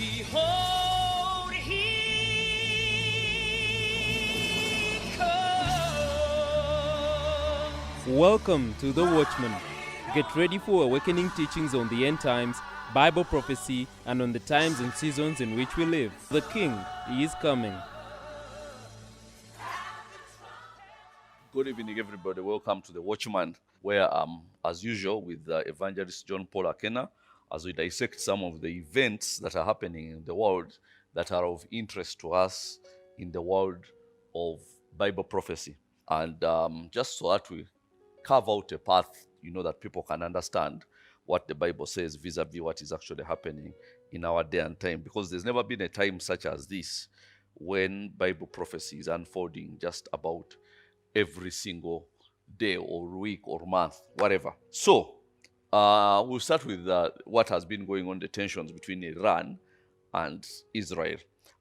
Behold, he comes. Welcome to The Watchman. Get ready for awakening teachings on the end times, Bible prophecy, and on the times and seasons in which we live. The King is coming. Good evening, everybody. Welcome to The Watchman, where as usual, with evangelist John Paul Akena, as we dissect some of the events that are happening in the world that are of interest to us in the world of Bible prophecy. And just so that we carve out a path, that people can understand what the Bible says vis-a-vis what is actually happening in our day and time. Because there's never been a time such as this when Bible prophecy is unfolding just about every single day or week or month, whatever. So, we'll start with what has been going on, the tensions between Iran and Israel.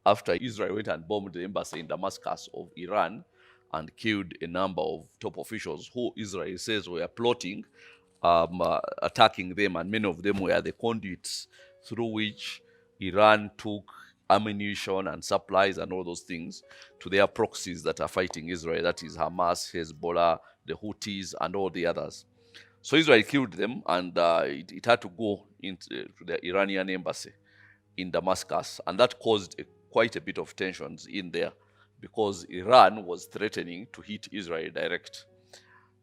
After Israel went and bombed the embassy in Damascus of Iran and killed a number of top officials who Israel says were plotting, attacking them, and many of them were the conduits through which Iran took ammunition and supplies and all those things to their proxies that are fighting Israel, that is Hamas, Hezbollah, the Houthis, and all the others. So Israel killed them, and it had to go into the Iranian embassy in Damascus, and that caused quite a bit of tensions in there because Iran was threatening to hit Israel direct.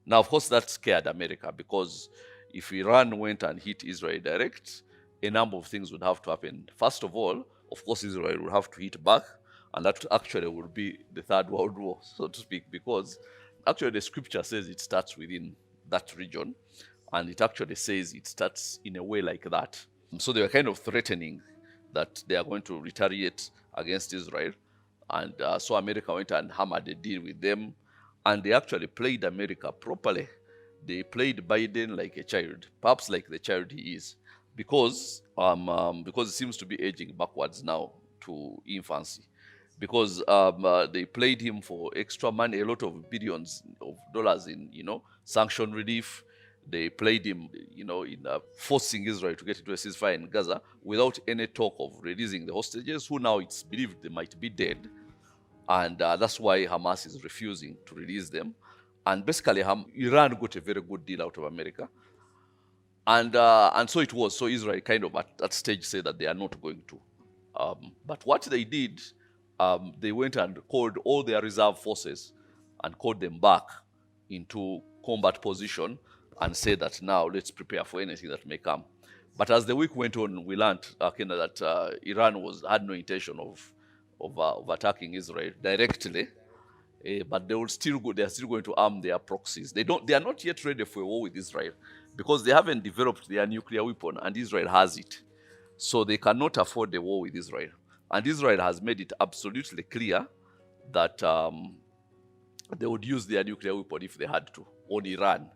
Now, of course, that scared America because if Iran went and hit Israel direct, a number of things would have to happen. First of all, of course, Israel would have to hit back, and that actually would be the Third World War, so to speak, because actually the scripture says it starts within that region, and it actually says it starts in a way like that. So they were kind of threatening that they are going to retaliate against Israel, and so America went and hammered a deal with them, and they actually played America properly. They played Biden like a child, perhaps like the child he is, because it seems to be aging backwards now to infancy. Because they played him for extra money, a lot of billions of dollars in, sanction relief. They played him, in forcing Israel to get into a ceasefire in Gaza without any talk of releasing the hostages, who now it's believed they might be dead. And that's why Hamas is refusing to release them. And basically, Iran got a very good deal out of America. And so it was. So Israel kind of at that stage said that they are not going to. But what they did, they went and called all their reserve forces and called them back into combat position and said that now let's prepare for anything that may come. But as the week went on, we learned that Iran had no intention of attacking Israel directly. But they are still going to arm their proxies. They are not yet ready for a war with Israel because they haven't developed their nuclear weapon, and Israel has it. So they cannot afford a war with Israel. And Israel has made it absolutely clear that they would use their nuclear weapon if they had to on Iran.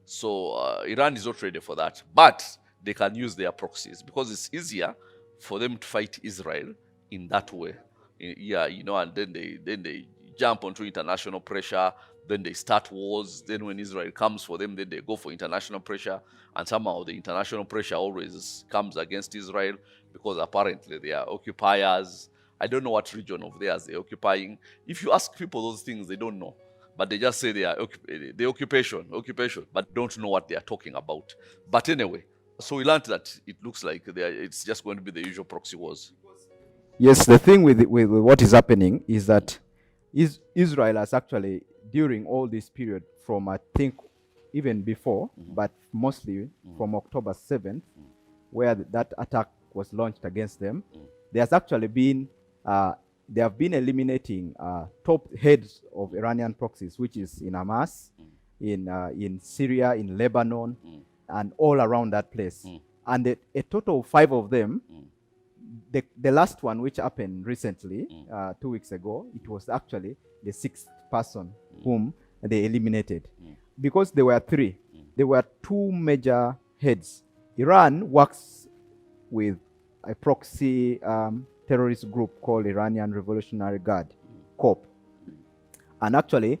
So Iran is not ready for that. But they can use their proxies because it's easier for them to fight Israel in that way. And then they jump onto international pressure, then they start wars. Then when Israel comes for them, then they go for international pressure. And somehow the international pressure always comes against Israel because apparently they are occupiers. I don't know what region of theirs they're occupying. If you ask people those things, they don't know. But they just say they are the occupation, but don't know what they are talking about. But anyway, so we learned that it looks like it's just going to be the usual proxy wars. Yes, the thing with what is happening is that Israel has actually, during all this period from, I think, even before, but mostly from October 7th, where that attack was launched against them, there's actually been, they have been eliminating top heads of Iranian proxies, which is in Hamas, in Syria, in Lebanon, and all around that place. And a total of 5 of them, the last one, which happened recently, 2 weeks ago, it was actually the 6th person whom they eliminated. Because there were 3. There were 2 major heads. Iran works with a proxy terrorist group called Iranian Revolutionary Guard, COP. And actually,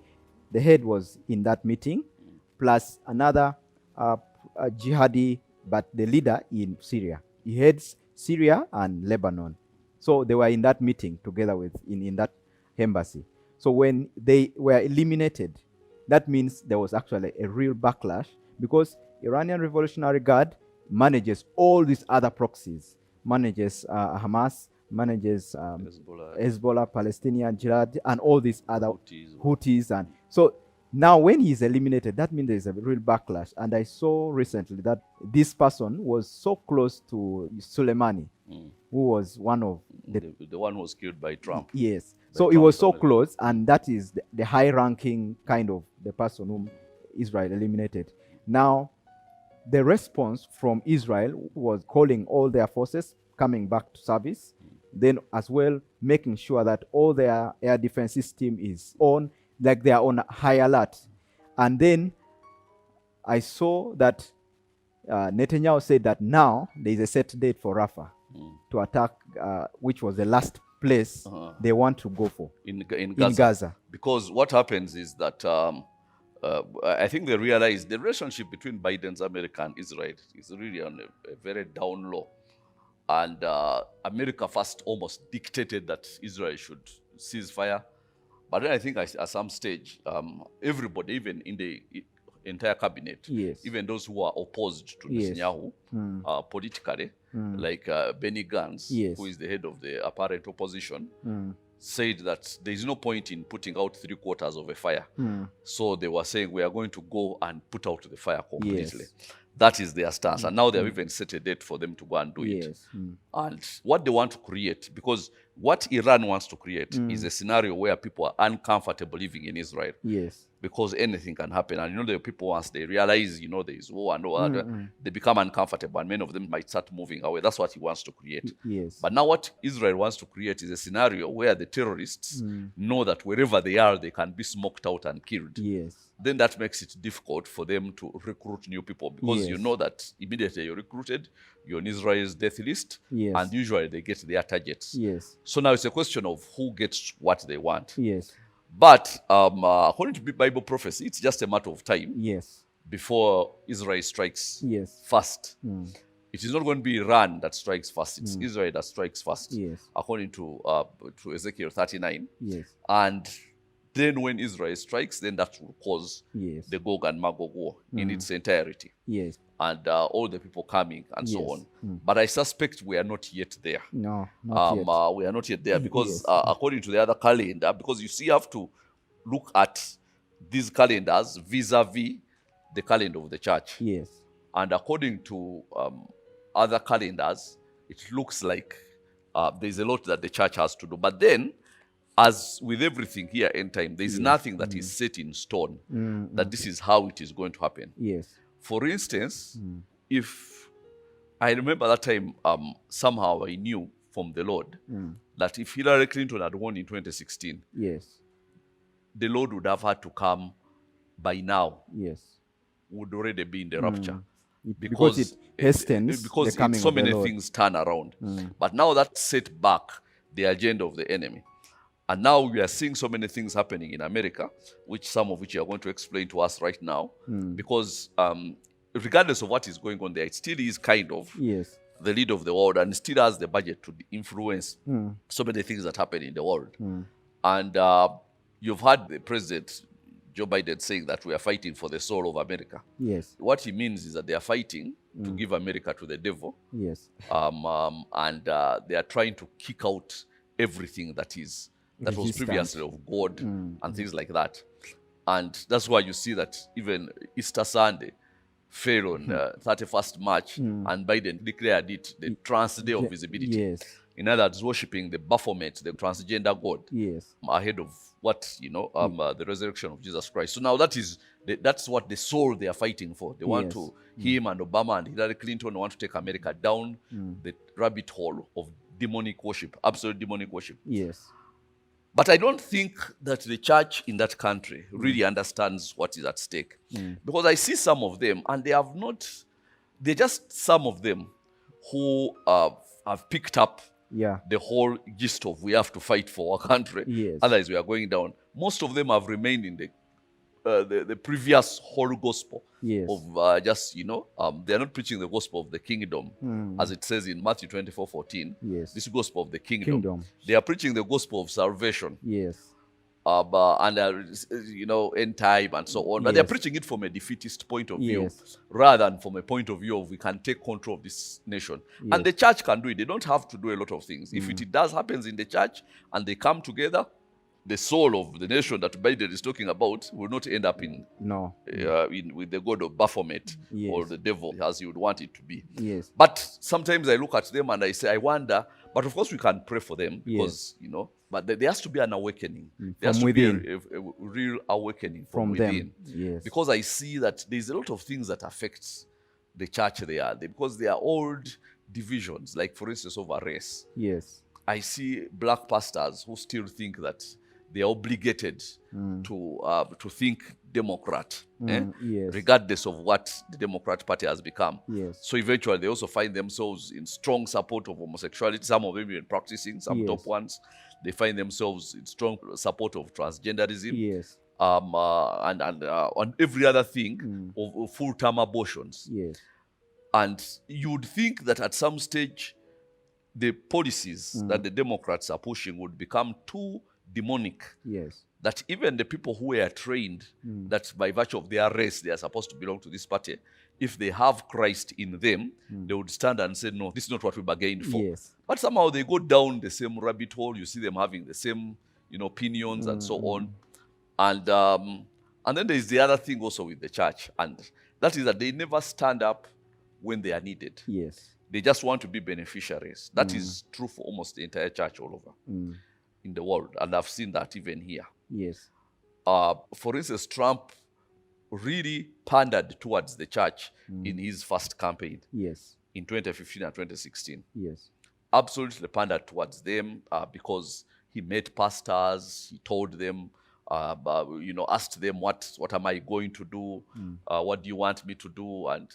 the head was in that meeting, plus another jihadi, but the leader in Syria. He heads Syria and Lebanon. So they were in that meeting together with in that embassy. So when they were eliminated, that means there was actually a real backlash, because Iranian Revolutionary Guard manages all these other proxies, manages Hamas, manages Hezbollah, Palestinian Jihad, and all these other Houthis. And so now when he's eliminated, that means there's a real backlash. And I saw recently that this person was so close to Soleimani, who was one of the one who was killed by Trump. Yes. So it was so close, and that is the high-ranking kind of the person whom Israel eliminated. Now, the response from Israel was calling all their forces coming back to service, then as well making sure that all their air defense system is on, like they are on high alert. And then I saw that Netanyahu said that now there is a set date for Rafah to attack, which was the last place they want to go for in Gaza. Because what happens is that I think they realize the relationship between Biden's America and Israel is really on a very down low. And America first almost dictated that Israel should cease fire. But then I think at some stage, everybody, even in the entire cabinet, even those who are opposed to Netanyahu politically, like Benny Gantz, who is the head of the apparent opposition, said that there is no point in putting out 3/4 of a fire. So they were saying, we are going to go and put out the fire completely. That is their stance. And now they have even set a date for them to go and do it. And what they want to create, because what Iran wants to create is a scenario where people are uncomfortable living in Israel. Because anything can happen. And you know, the people, once they realize, you know, there is war and all that, they become uncomfortable, and many of them might start moving away. That's what he wants to create. But now what Israel wants to create is a scenario where the terrorists know that wherever they are, they can be smoked out and killed. Then that makes it difficult for them to recruit new people, because you know that immediately you're recruited, you're on Israel's death list, and usually they get their targets. So now it's a question of who gets what they want. But according to Bible prophecy, it's just a matter of time before Israel strikes first. It is not going to be Iran that strikes first. It's Israel that strikes first, according to Ezekiel 39. And then when Israel strikes, then that will cause the Gog and Magog war in its entirety. And all the people coming and so on. But I suspect we are not yet there. No, not yet. We are not yet there, because according to the other calendar, because you see, you have to look at these calendars vis-a-vis the calendar of the church. And according to other calendars, it looks like there's a lot that the church has to do. But then, as with everything here end time, there is nothing that is set in stone, that this is how it is going to happen. For instance, if I remember that time, somehow I knew from the Lord that if Hillary Clinton had won in 2016, the Lord would have had to come by now. Would already be in the rapture. Because it hastens the coming so of the many Lord. things turn around. But now that set back the agenda of the enemy. And now we are seeing so many things happening in America, some of which you are going to explain to us right now. Because regardless of what is going on there, it still is kind of the leader of the world, and still has the budget to influence so many things that happen in the world. And you've heard the president, Joe Biden, saying that we are fighting for the soul of America. What he means is that they are fighting to give America to the devil. And they are trying to kick out everything that was previously of God and things like that. And that's why you see that even Easter Sunday fell on 31st March, and Biden declared it the trans day of visibility. In other words, worshipping the Baphomet, the transgender God, ahead of what, the resurrection of Jesus Christ. So now that's what the soul they are fighting for. They want to, him and Obama and Hillary Clinton want to take America down the rabbit hole of demonic worship, absolute demonic worship. But I don't think that the church in that country really understands what is at stake. Because I see some of them, and they're just some of them who have picked up the whole gist of we have to fight for our country, otherwise we are going down. Most of them have remained in the the previous whole gospel Yes. of just, they're not preaching the gospel of the kingdom, as it says in Matthew 24:14. Yes. This gospel of the kingdom. Kingdom. They are preaching the gospel of salvation. Yes. And end time and so on. But they're Yes. preaching it from a defeatist point of view, Yes. rather than from a point of view of we can take control of this nation. Yes. And the church can do it. They don't have to do a lot of things. If it does happens in the church and they come together, the soul of the nation that Biden is talking about will not end up with the god of Baphomet Yes. or the devil as you would want it to be. Yes. But sometimes I look at them and I say, I wonder, but of course we can pray for them because, but there has to be an awakening. There has From to be within. a real awakening from them. within. Yes. Because I see that there's a lot of things that affect the church there because they are old divisions, like for instance over race. Yes. I see black pastors who still think that they are obligated to think Democrat, Yes. regardless of what the Democrat Party has become. Yes. So eventually they also find themselves in strong support of homosexuality, some of them even practicing, some Yes. top ones. They find themselves in strong support of transgenderism, Yes. and every other thing of full-term abortions. Yes. And you would think that at some stage, the policies that the Democrats are pushing would become too demonic. Yes. That even the people who were trained that by virtue of their race they are supposed to belong to this party, if they have Christ in them, they would stand and say, no, this is not what we bargained for. Yes. But somehow they go down the same rabbit hole. You see them having the same, opinions and so on. And then there's the other thing also with the church, and that is that they never stand up when they are needed. Yes. They just want to be beneficiaries. That is true for almost the entire church all over in the world. And I've seen that even here. Yes. For instance, Trump really pandered towards the church in his first campaign Yes. in 2015 and 2016. Yes. Absolutely pandered towards them because he met pastors, he told them, asked them, what am I going to do? What do you want me to do? And,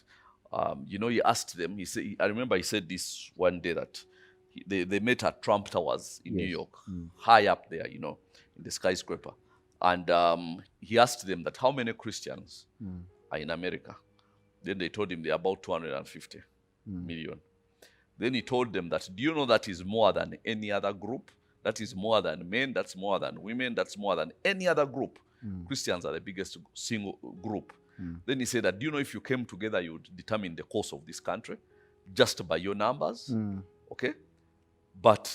he asked them, I remember he said this one day that they met at Trump Towers in New York, high up there, in the skyscraper. And he asked them that how many Christians are in America? Then they told him they're about 250 million. Then he told them that, do you know that is more than any other group? That is more than men, that's more than women, that's more than any other group. Christians are the biggest single group. Then he said that, do you know if you came together, you would determine the course of this country just by your numbers? Okay? But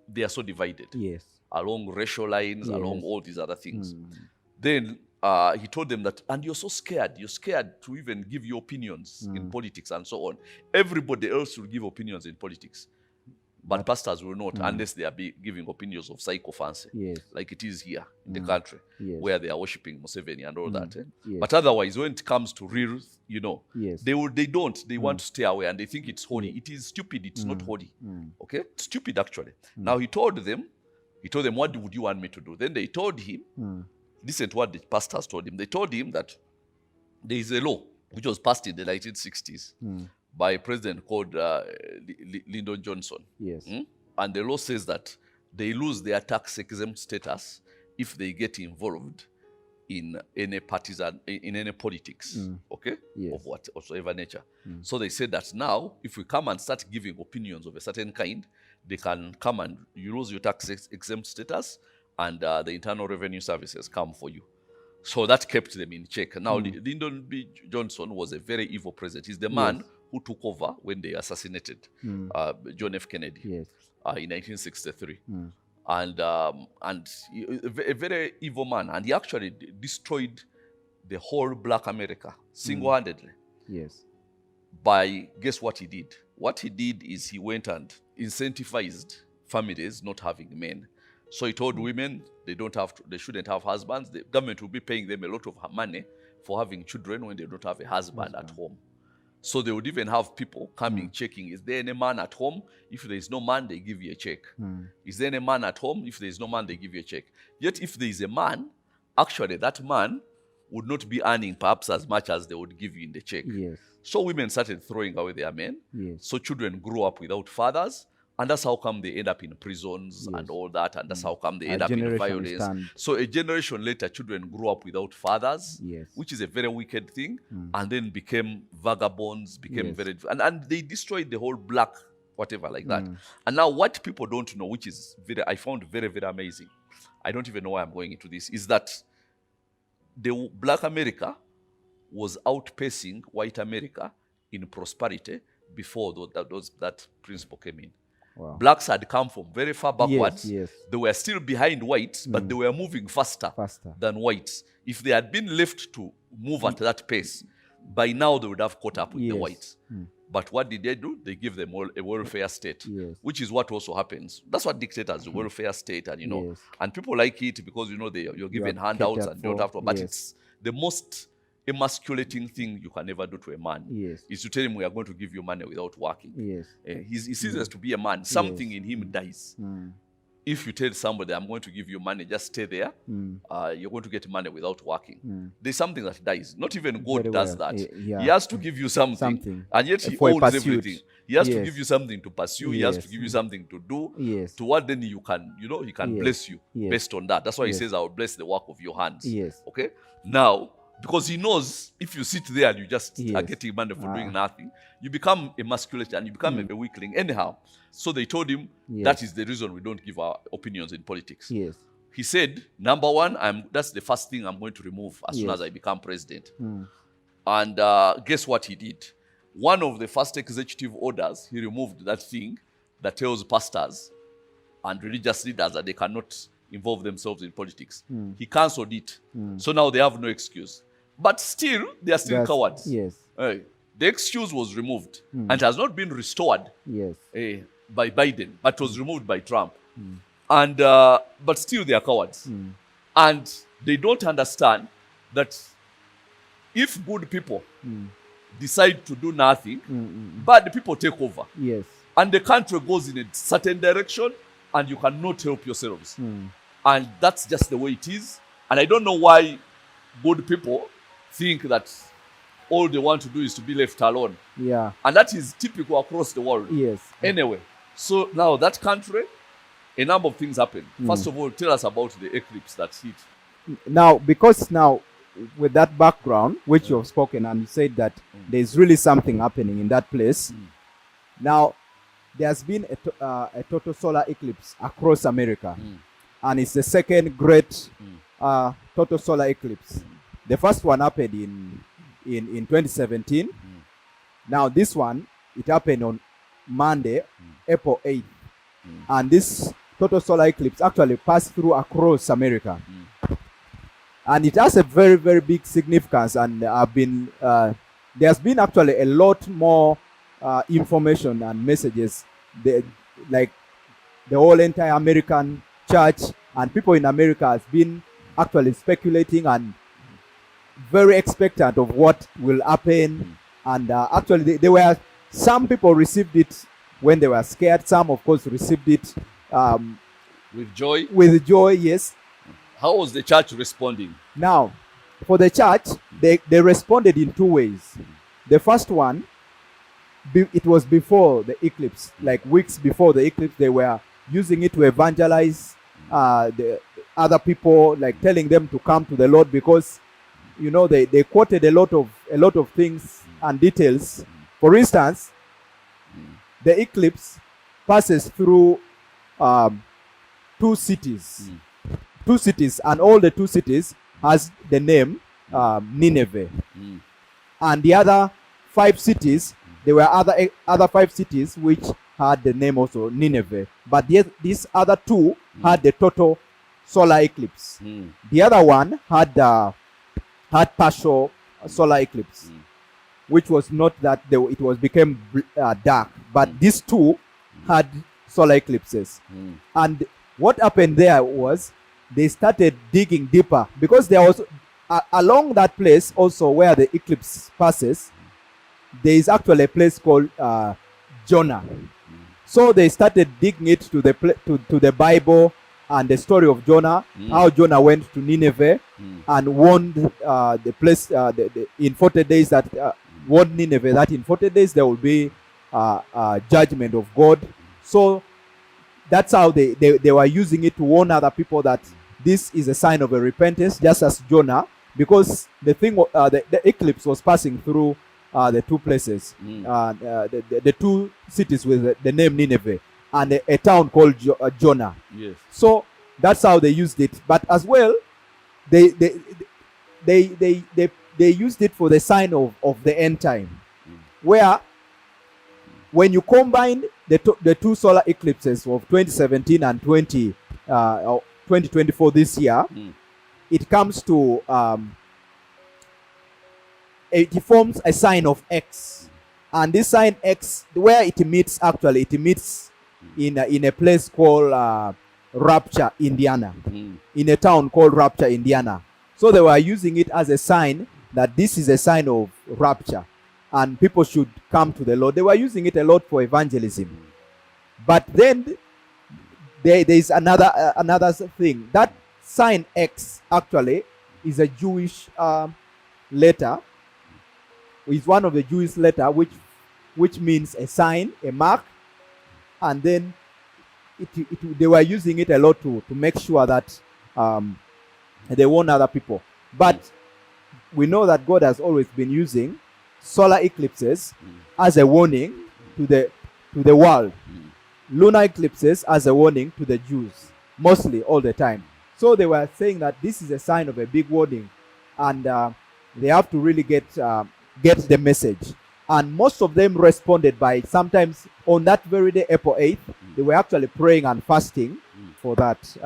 they are so divided. Yes. Along racial lines, Yes. along all these other things. Then he told them that, and you're so scared. You're scared to even give your opinions in politics and so on. Everybody else will give opinions in politics. But pastors will not, unless they are giving opinions of psychophancy, Yes. like it is here in the country, Yes. where they are worshiping Museveni and all that. Yes. But otherwise, when it comes to real, Yes. they don't. They want to stay away, and they think it's holy. It is stupid. It's not holy. Okay? It's stupid, actually. Now, he told them, what would you want me to do? Then they told him, listen to what the pastors told him. They told him that there is a law which was passed in the 1960s by a president called Lyndon Johnson. Yes. And the law says that they lose their tax-exempt status if they get involved in any partisan, in any politics, okay, Yes. of whatsoever nature. So they said that now, if we come and start giving opinions of a certain kind, they can come and you lose your tax-exempt status, and the Internal Revenue Services come for you. So that kept them in check. Now, Lyndon B. Johnson was a very evil president. He's the man who took over when they assassinated John F. Kennedy Yes. in 1963. And a very evil man. And he actually destroyed the whole black America single-handedly. Yes. By, guess what he did? What he did is he went and incentivized families not having men. So he told women they shouldn't have husbands. The government will be paying them a lot of money for having children when they don't have a husband at home. So they would even have people coming checking, is there any man at home? If there is no man, they give you a check. Is there any man at home? If there is no man, they give you a check. Yet if there is a man, actually that man would not be earning perhaps as much as they would give you in the check. Yes. So women started throwing away their men. Yes. So children grew up without fathers. And that's how come they end up in prisons and all that. And that's how come they end up in generation violence. So a generation later, children grew up without fathers, Yes. which is a very wicked thing, and then became vagabonds, became Yes. very... And they destroyed the whole black whatever like that. And now what people don't know, which is I found very, very amazing, I don't even know why I'm going into this, is that the black America was outpacing white America in prosperity before that principle came in. Wow. Blacks had come from very far backwards. Yes. They were still behind whites, but they were moving faster than whites. If they had been left to move at that pace, by now they would have caught up with the whites. But what did they do? They give them a welfare state, which is what also happens. That's what dictators do, welfare state, and and people like it because you're given handouts and don't have to. But it's the most emasculating thing you can ever do to a man is to tell him we are going to give you money without working. He ceases to be a man. Something in him dies. If you tell somebody, I'm going to give you money, just stay there, you're going to get money without working. There's something that dies. Not even God does that. He has to give you something. And yet he owns everything. He has to give you something to pursue. He has to give you something to do. To what then you can, he can bless you based on that. That's why he says, I will bless the work of your hands. Okay? Now, because he knows if you sit there and you just are getting money for doing nothing, you become emasculated and you become a weakling. Anyhow, so they told him that is the reason we don't give our opinions in politics. He said, number one, that's the first thing I'm going to remove as soon as I become president. And guess what he did? One of the first executive orders, he removed that thing that tells pastors and religious leaders that they cannot involve themselves in politics. He cancelled it. So now they have no excuse. But still, they are still cowards. The excuse was removed and has not been restored by Biden, but was removed by Trump. And but still, they are cowards. And they don't understand that if good people decide to do nothing, bad people take over. And the country goes in a certain direction, and you cannot help yourselves. And that's just the way it is. And I don't know why good people think that all they want to do is to be left alone. And that is typical across the world. Anyway, so now that country, a number of things happen. First of all, tell us about the eclipse that hit. Now, because now, with that background, which you have spoken and said that there's really something happening in that place. Now, there's been a total solar eclipse across America. And it's the second great total solar eclipse. The first one happened in 2017. Now this one, it happened on Monday, April 8th. And this total solar eclipse actually passed through across America. And it has a very, very big significance. And there's been actually a lot more information and messages. Like the whole entire American church and people in America has been actually speculating and very expectant of what will happen. And actually there were some people received it when they were scared. Some of course received it with joy. With joy, yes. How was the church responding? Now, for the church, they responded in two ways. The first one, it was before the eclipse, like weeks before the eclipse. They were using it to evangelize the other people, like telling them to come to the Lord, because they quoted a lot of things and details. For instance, the eclipse passes through two cities, and all the two cities has the name Nineveh, and the other 5 cities, there were other 5 cities which had the name also Nineveh, but these other 2 had the total solar eclipse. The other one had partial solar eclipse, which was not that it became dark, but these 2 had solar eclipses. And what happened there was they started digging deeper, because there was along that place also where the eclipse passes, there is actually a place called Jonah. So they started digging it to the Bible and the story of Jonah, how Jonah went to Nineveh and warned the place in 40 days that warned Nineveh that in 40 days there will be judgment of God. So that's how they were using it to warn other people that this is a sign of a repentance, just as Jonah, because the thing, the eclipse was passing through the two places, the two cities with the name Nineveh and a town called Jonah. Yes. So that's how they used it. But as well, they used it for the sign of the end time, where when you combine the two solar eclipses of 2017 and 2024 this year, it comes to it forms a sign of X, and this sign X, where it meets in a place called Rapture, Indiana, in a town called Rapture, Indiana. So they were using it as a sign that this is a sign of rapture, and people should come to the Lord. They were using it a lot for evangelism. But then there is another thing. That sign X actually is a Jewish letter. Is one of the Jewish letter which means a sign, a mark, and then they were using it a lot to make sure that they warn other people. But we know that God has always been using solar eclipses as a warning to the world, lunar eclipses as a warning to the Jews, mostly all the time. So they were saying that this is a sign of a big warning, and they have to really get the message. And most of them responded by, sometimes on that very day, April 8th, they were actually praying and fasting for that.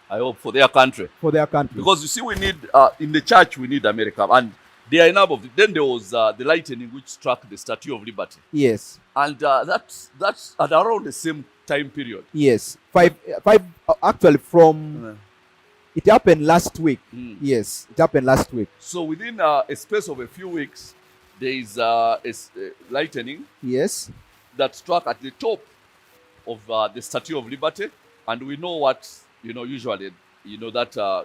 I hope for their country. For their country. Because you see, we need, in the church, we need America. And they are enough of it. Then there was the lightning which struck the Statue of Liberty. Yes. And that's at around the same time period. Yes. Actually from... It happened last week. Yes, it happened last week. So within a space of a few weeks, there is a lightning. Yes. That struck at the top of the Statue of Liberty, and we know what usually that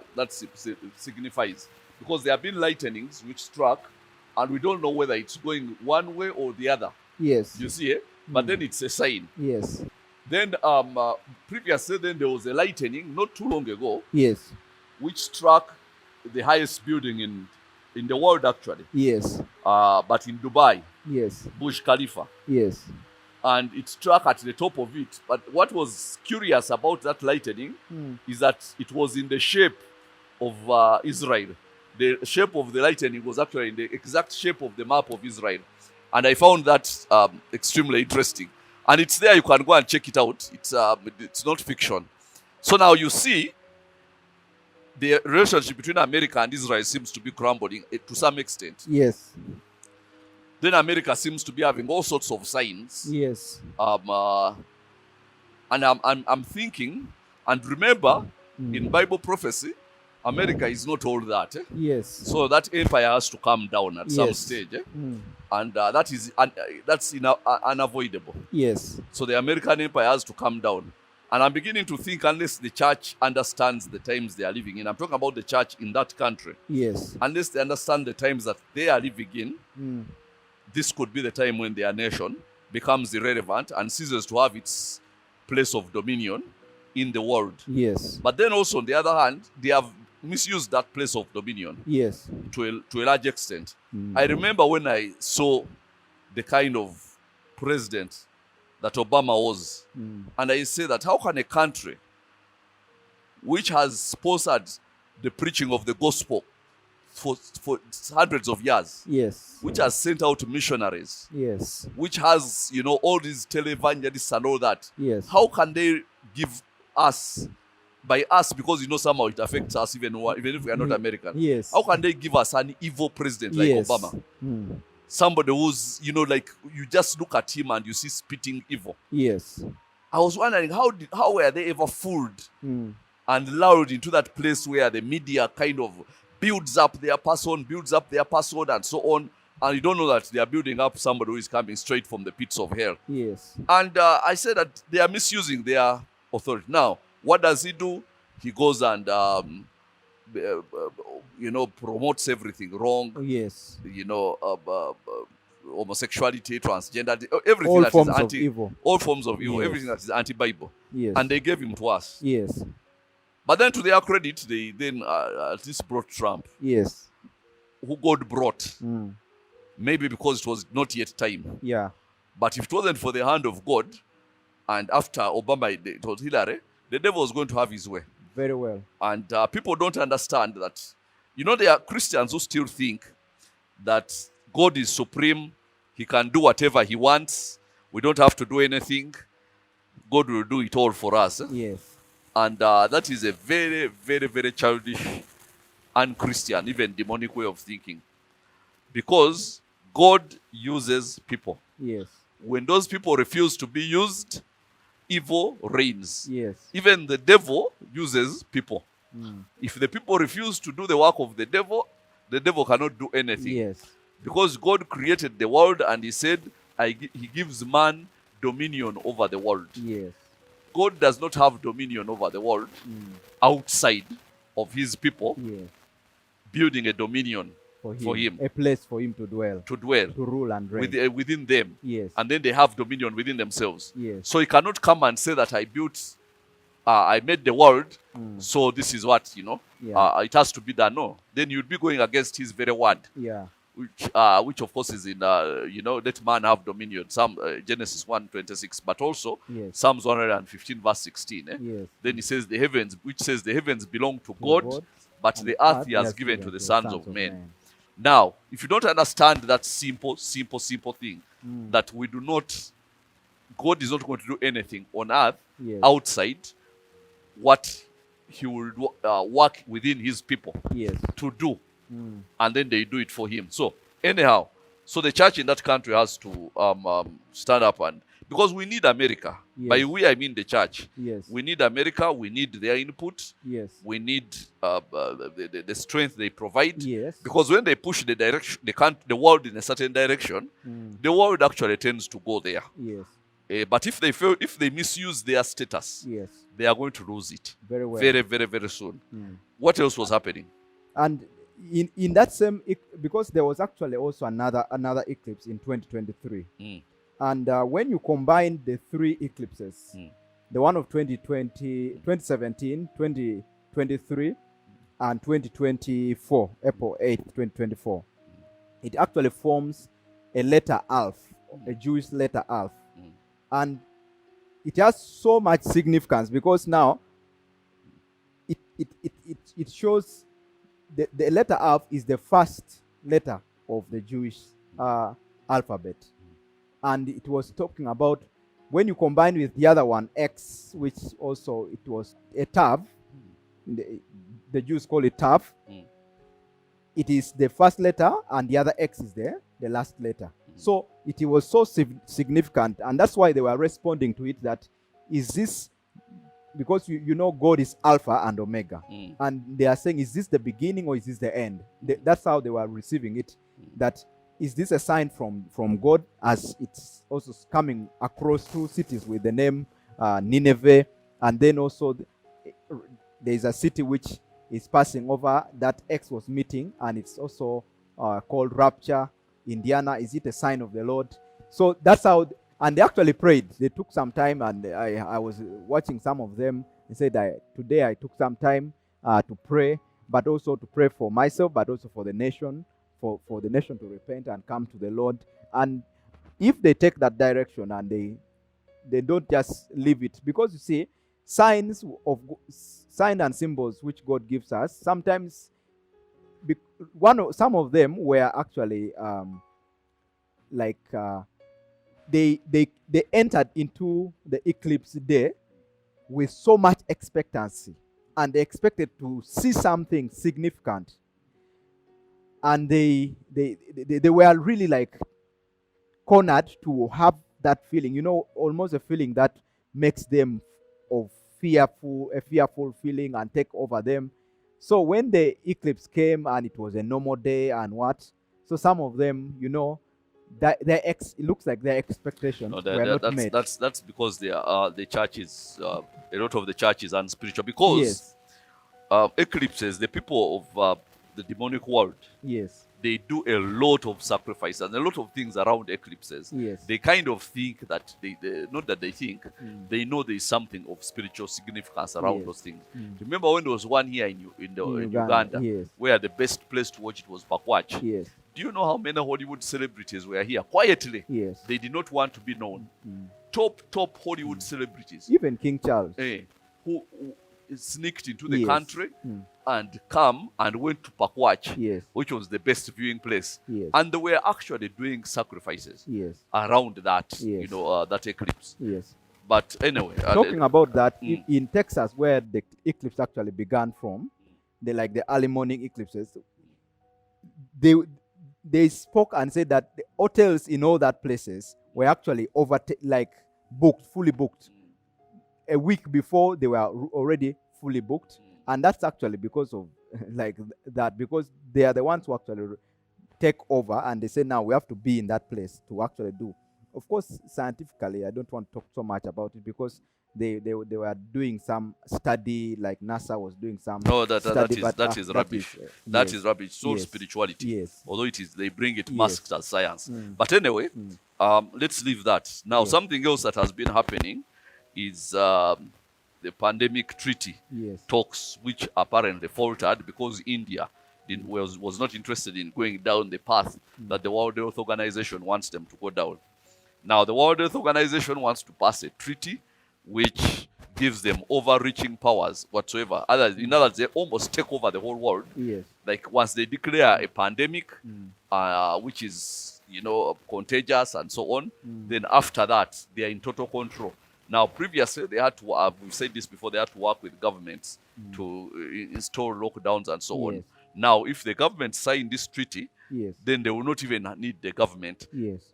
signifies, because there have been lightnings which struck, and we don't know whether it's going one way or the other. Yes. You see, but then it's a sign. Yes. Then previously, then there was a lightning not too long ago. Yes. Which struck the highest building in the world, actually. Yes. But in Dubai. Yes. Burj Khalifa. Yes. And it struck at the top of it. But what was curious about that lightning is that it was in the shape of Israel. The shape of the lightning was actually in the exact shape of the map of Israel. And I found that extremely interesting. And it's there, you can go and check it out. It's not fiction. So now you see the relationship between America and Israel seems to be crumbling to some extent. Yes. Then America seems to be having all sorts of signs. Yes. And I'm thinking, and remember, in Bible prophecy, America is not all that. Yes. So that empire has to come down at some stage. And that's unavoidable. Yes. So the American empire has to come down. And I'm beginning to think, unless the church understands the times they are living in, I'm talking about the church in that country. Yes. Unless they understand the times that they are living in, this could be the time when their nation becomes irrelevant and ceases to have its place of dominion in the world. Yes. But then also, on the other hand, they have misused that place of dominion. Yes. To a large extent. I remember when I saw the kind of president that Obama was, and I say that how can a country which has sponsored the preaching of the gospel for hundreds of years, yes, which has sent out missionaries, yes, which has all these televangelists and all that, yes, how can they give us, by us, because somehow it affects us even if we are not American, yes, how can they give us an evil president like Obama? Somebody who's, like, you just look at him and you see spitting evil. Yes. I was wondering, how were they ever fooled and lured into that place where the media kind of builds up their person, and so on, and you don't know that they are building up somebody who is coming straight from the pits of hell. Yes. And I said that they are misusing their authority. Now, what does he do? He goes and promotes everything wrong. Yes. homosexuality, transgender, everything All that is forms of anti evil. all forms of evil, Yes. everything that is anti-Bible. Yes. And they gave him to us. Yes. But then to their credit, they then at least brought Trump, Yes. who God brought. Mm. Maybe because it was not yet time. Yeah. But if it wasn't for the hand of God, and after Obama, it was Hillary, the devil was going to have his way. Very well. And people don't understand that. You know, there are Christians who still think that God is supreme. He can do whatever he wants. We don't have to do anything. God will do it all for us. Yes. And that is a very, very, very childish, unchristian, even demonic way of thinking. Because God uses people. Yes. When those people refuse to be used, evil reigns. Yes. Even the devil uses people. Mm. If the people refuse to do the work of the devil cannot do anything. Yes. Because God created the world and he said he gives man dominion over the world. Yes. God does not have dominion over the world outside of his people, Yes. building a dominion for him. A place for him to dwell. To dwell. To rule and reign. Within them. Yes. And then they have dominion within themselves. Yes. So he cannot come and say that I made the world, so this is what, Yeah. it has to be done. No. Then you'd be going against his very word. Yeah. Which of course is in, let man have dominion. Genesis 1:26, but also Yes. Psalms 115 verse 16. Yes. Then he says the heavens belong to God, but and the earth he has given to the sons of men. men. Now, if you don't understand that simple thing, that God is not going to do anything on earth Yes. outside what he will work within his people Yes. to do. And then they do it for him. So anyhow, the church in that country has to stand up, and because we need America. Yes. By we I mean the church. Yes. We need America. We need their input. Yes. We need the strength they provide. Yes. Because when they push the direction, the world in a certain direction, the world actually tends to go there. Yes. But if they misuse their status, Yes. they are going to lose it Very well. very, very, very soon. What else was happening? And in that same, because there was actually also another eclipse in 2023. And when you combine the three eclipses, the one of 2017, 2023, and 2024, April 8th, 2024, it actually forms a letter Alph, a Jewish letter Alph. And it has so much significance because now it shows the letter Alph is the first letter of the Jewish alphabet. And it was talking about when you combine with the other one, X, which also it was a Tav, the Jews call it Tav. It is the first letter and the other X is the last letter. So it was so significant, and that's why they were responding to it that is this, because you know God is Alpha and Omega, and they are saying, is this the beginning or is this the end? That's how they were receiving it, that is this a sign from God, as it's also coming across two cities with the name Nineveh, and then also there is a city which is passing over that X was meeting, and it's also called Rapture, Indiana. Is it a sign of the Lord? So that's how, and they actually prayed. They took some time, and I was watching some of them. They said that today I took some time to pray, but also to pray for myself, but also for the nation, for the nation to repent and come to the Lord. And if they take that direction and they don't just leave it, because you see, sign and symbols which God gives us, sometimes some of them were actually they entered into the eclipse day with so much expectancy, and they expected to see something significant, and they were really like cornered to have that feeling, almost a feeling that makes them a fearful feeling and take over them. So when the eclipse came and it was a normal day and so some of them, it looks like their expectations were not met. That's because the churches, a lot of the churches, unspiritual. Because yes. Eclipses, the people of the demonic world, Yes. they do a lot of sacrifice and a lot of things around eclipses. Yes. They kind of think that not that they think, they know there is something of spiritual significance around Yes. those things. Remember when there was one here in Uganda, Yes. where the best place to watch it was Bakwatch? Yes. Do you know how many Hollywood celebrities were here quietly? Yes. They did not want to be known. Top Hollywood celebrities, Even King Charles. who sneaked into the Yes. country and come and went to Pakwach, Yes. which was the best viewing place. Yes. And they were actually doing sacrifices Yes. around that, Yes. that eclipse. Yes. But anyway, Talking about that, in Texas, where the eclipse actually began from, the early morning eclipses, they spoke and said that the hotels in all that places were actually booked, fully booked. A week before, they were already fully booked, and that's actually because of that, because they are the ones who actually take over, and they say now we have to be in that place to actually do. Of course, scientifically, I don't want to talk so much about it because they were doing some study, like NASA was doing some. No, study, that is rubbish. That is rubbish. It's all spirituality. Yes. Although they bring it masked as science. But anyway, let's leave that. Now, something else that has been happening is the pandemic treaty talks, which apparently faltered because India was not interested in going down the path that the World Health Organization wants them to go down. Now, the World Health Organization wants to pass a treaty which gives them overreaching powers whatsoever. In other words, they almost take over the whole world. Yes. Like once they declare a pandemic, which is contagious and so on, then after that they are in total control. Now, previously they had to, we've said this before, they had to work with governments to install lockdowns and so on. Now, if the government sign this treaty, then they will not even need the government.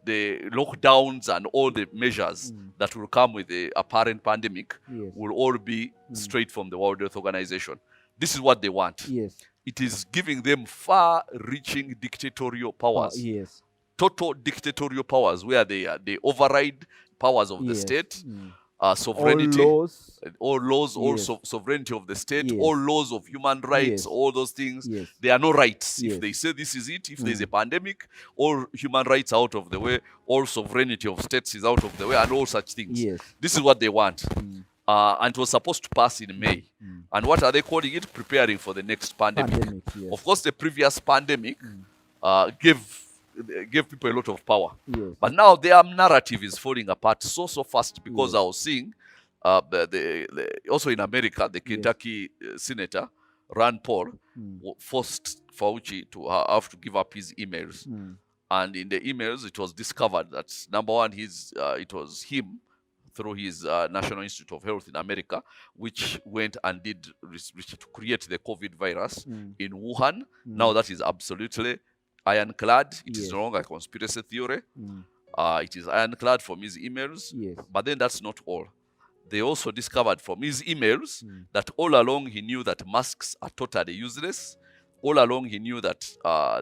The lockdowns and all the measures that will come with the apparent pandemic will all be straight from the World Health Organization. This is what they want. It is giving them far-reaching dictatorial powers. Total dictatorial powers where they override powers of the state. Sovereignty, all laws, sovereignty of the state, all laws of human rights, all those things. There are no rights. If they say this is it, if there's a pandemic, all human rights are out of the way, all sovereignty of states is out of the way, and all such things. This is what they want. And it was supposed to pass in May. And what are they calling it? Preparing for the next pandemic. Of course, the previous pandemic gave people a lot of power. But now their narrative is falling apart so fast because I was seeing also in America, the Kentucky senator, Rand Paul, forced Fauci to have to give up his emails. And in the emails, it was discovered that, number one, it was him through his National Institute of Health in America, which went and did research to create the COVID virus in Wuhan. Now that is absolutely ironclad. It is no longer a conspiracy theory. It is ironclad from his emails. But then that's not all. They also discovered from his emails that all along he knew that masks are totally useless. All along he knew that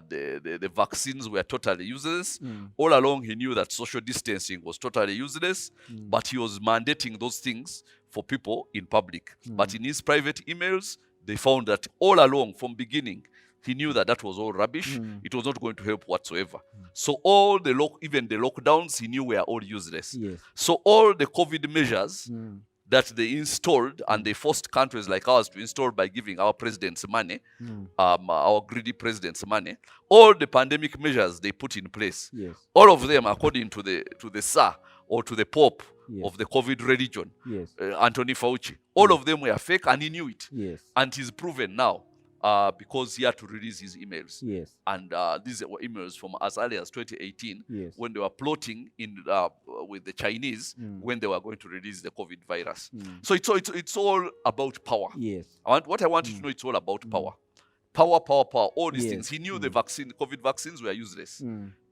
the vaccines were totally useless. All along he knew that social distancing was totally useless. But he was mandating those things for people in public. But in his private emails, they found that all along from beginning, he knew that that was all rubbish. It was not going to help whatsoever. So all even the lockdowns, he knew were all useless. So all the COVID measures that they installed, and they forced countries like ours to install by giving our presidents money, our greedy presidents money, all the pandemic measures they put in place, all of them according to the Tsar or to the Pope of the COVID religion, Anthony Fauci, all of them were fake, and he knew it. And he's proven now. Because he had to release his emails. And these were emails from as early as 2018 when they were plotting with the Chinese when they were going to release the COVID virus. So it's all about power. What I want you to know, it's all about power. Power, all these things. He knew the COVID vaccines were useless.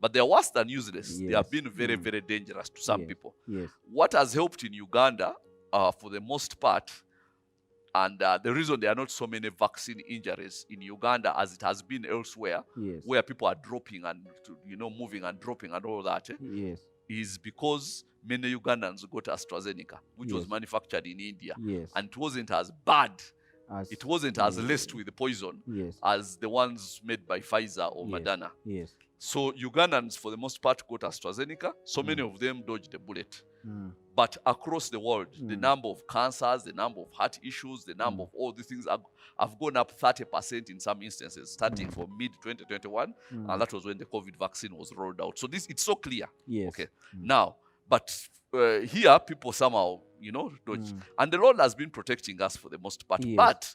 But they're worse than useless. They have been very, very dangerous to some people. What has helped in Uganda, for the most part, and the reason there are not so many vaccine injuries in Uganda as it has been elsewhere, where people are dropping and moving and dropping and all that, is because many Ugandans got AstraZeneca, which was manufactured in India, and it wasn't as bad It wasn't as laced with poison as the ones made by Pfizer or Moderna. Yes. So Ugandans, for the most part, got AstraZeneca. So many of them dodged the bullet. But across the world, the number of cancers, the number of heart issues, the number of all these things have gone up 30% in some instances, starting from mid-2021. And that was when the COVID vaccine was rolled out. So it's so clear. Yes. Okay. Now, but here, people somehow, dodge. And the Lord has been protecting us for the most part. Yes. But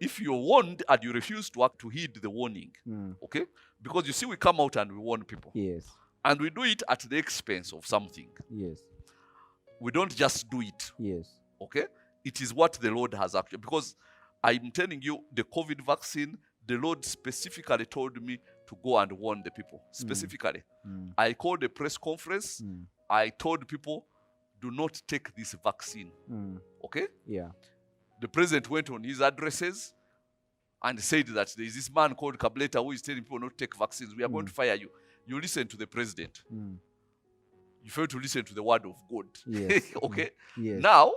if you're warned and you refuse to act to heed the warning, okay? Because you see, we come out and we warn people. Yes. And we do it at the expense of something. Yes. We don't just do it. Yes. Okay? It is what the Lord has actually. Because I'm telling you, the COVID vaccine, the Lord specifically told me to go and warn the people. Specifically. I called a press conference. I told people, do not take this vaccine. Okay? Yeah. The president went on his addresses and said that there is this man called Kableta who is telling people not to take vaccines. We are going to fire you. You listen to the president. You fail to listen to the word of God. Yes. Okay? Yes. Now,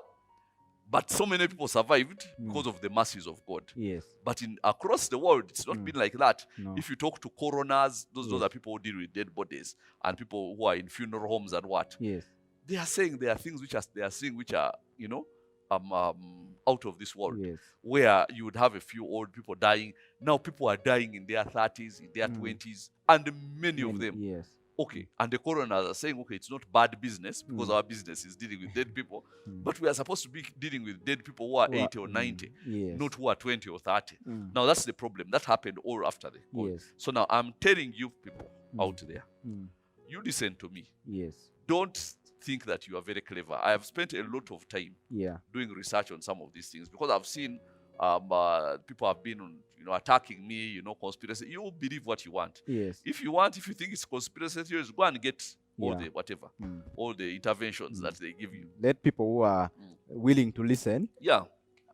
but so many people survived because of the mercies of God. Yes. But across the world, it's not been like that. No. If you talk to coroners, those are people who deal with dead bodies and people who are in funeral homes and what. Yes. They are saying there are things which are, out of this world. Yes. Where you would have a few old people dying. Now people are dying in their 30s, in their 20s, and many of them. Yes. Okay, and the coroners are saying, okay, it's not bad business because our business is dealing with dead people, but we are supposed to be dealing with dead people who are 80 or 90, not who are 20 or 30. Now that's the problem. That happened all after the COVID. Yes. So now I'm telling you people out there, you listen to me. Yes. Don't think that you are very clever. I have spent a lot of time doing research on some of these things because I've seen people have been attacking me, conspiracy. You believe what you want. Yes. If you think it's conspiracy theories, go and get all the whatever, all the interventions that they give you. Let people who are willing to listen. Yeah.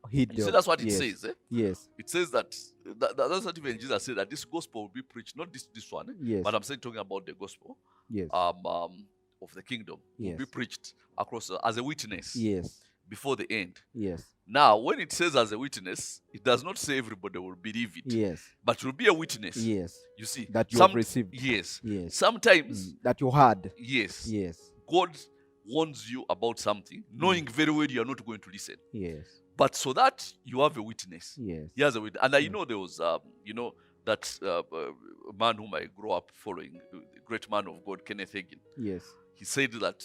You see, that's what it says. Yes. It says that's what even Jesus said, that this gospel will be preached, not this one, but I'm talking about the gospel. Yes. Of the kingdom will be preached across as a witness. Yes. Before the end. Yes. Now, when it says as a witness, it does not say everybody will believe it. Yes. But will be a witness. Yes. You see. That you have received. Yes. Yes. Sometimes. That you heard. Yes. Yes. God warns you about something, knowing very well you are not going to listen. Yes. But so that you have a witness. Yes. He has a witness. And I know there was, that man whom I grew up following, the great man of God, Kenneth Heen. Yes. He said that